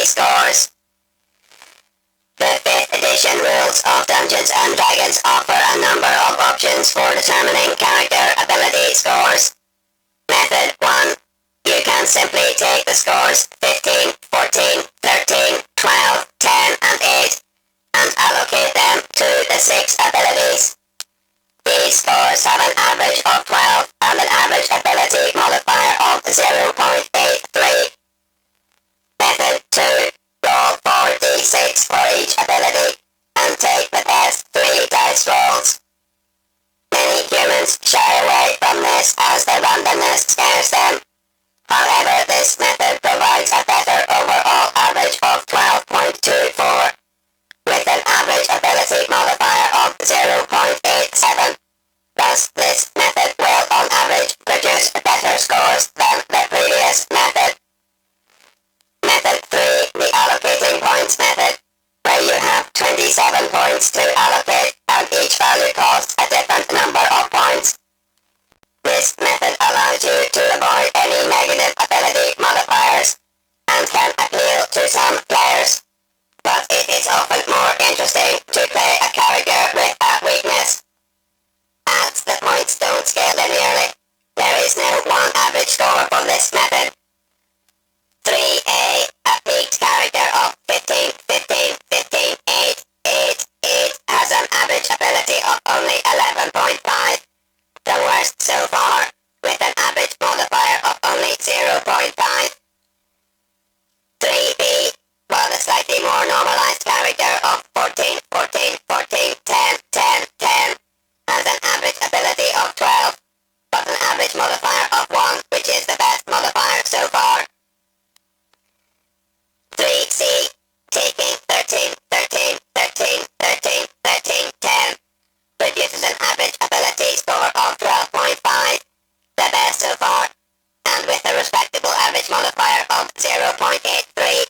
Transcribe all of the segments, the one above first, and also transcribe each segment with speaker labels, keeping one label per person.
Speaker 1: scores. The 5th edition rules of Dungeons and Dragons offer a number of options for determining character ability scores. Method 1. You can simply take the scores 15, 14, 13, 12, 10 and 8 and allocate them to the 6 abilities. These scores have an average of 12 and an average ability modifier of 0.83. Method 2. Roll 4d6 for each ability and take the best 3 dice rolls. Many humans shy away from this as the randomness scares them. However, this method provides a better overall average of 12.24, with an average ability modifier of 0.87. Thus, this method will on average produce better scores than the previous method. Method 3, the allocating points method, where you have 27 points to allocate and each value costs a different number of points. This method allows you to avoid any negative ability modifiers and can appeal to some players, but it is often more interesting to play a character with a weakness. As the points don't scale linearly, there is no one average score for this method. 3A, a peaked character of 15, 15, 15, 8, 8, 8 has an average ability of only 11.5, the worst so far, with an average modifier of only 0.5. 3B, while the slightly more normalized character of 14, 14, 14, 10, 10, 10 has an average ability of 12, but an average modifier of 1, which is the best modifier so far. 3C, taking 13, 13, 13, 13, 13, 10, produces an average ability score of 12.5, the best so far, and with a respectable average modifier of 0.83.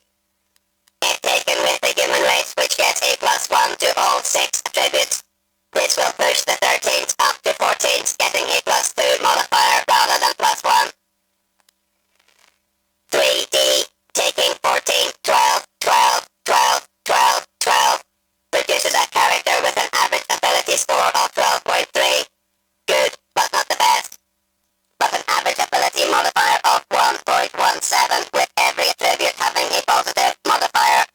Speaker 1: If taken with the human race, which gets a +1 to all 6 attributes, this will push the 13s up to 14s, getting a +2 modifier rather than +1. 3D, taking 14, 12, 12, 12, 12, 12, produces a character with an average ability score of 12.3. Good, but not the best. But an average ability modifier of 1.17, with every attribute having a positive modifier.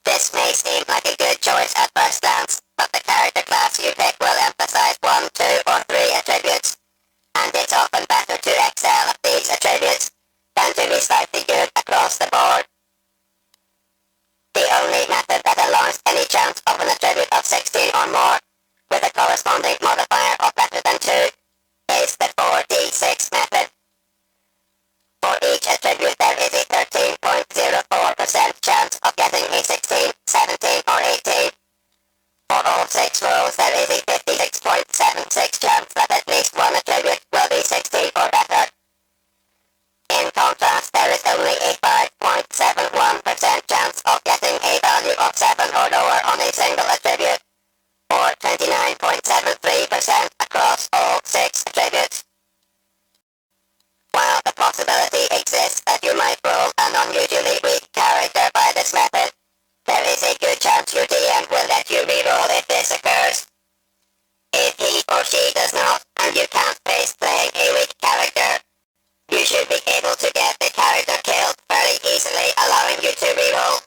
Speaker 1: This may seem like a good choice at first glance, but the character class you pick will emphasize 1, 2, or 3 attributes, and it's often better to excel at these attributes than to be slightly good across the board. The only method that allows any chance of an attribute of 16 or more, with a corresponding modifier of better than 2, is the 4d6 method. For each attribute there is a 13.04% chance of getting a 16, 17, or 18. For all 6 rolls there is a 56.76 chance that at least one attribute will be 16 or better. In contrast, there is only a 5.71% chance of getting a value of 7 or lower on a single attribute, or 29.73% across all 6 attributes. While the possibility exists that you might roll an unusually weak character by this method, there is a good chance your DM will let you reroll if this occurs. If he or she does not, and you can't face playing a weak character, you should be able to get the character killed very easily, allowing you to reroll.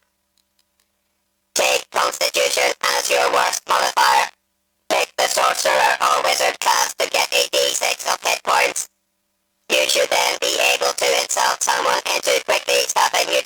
Speaker 1: Take Constitution as your worst modifier. Pick the Sorcerer or Wizard class to get a d6 of hit points. You should then be able to insult someone into quickly stopping you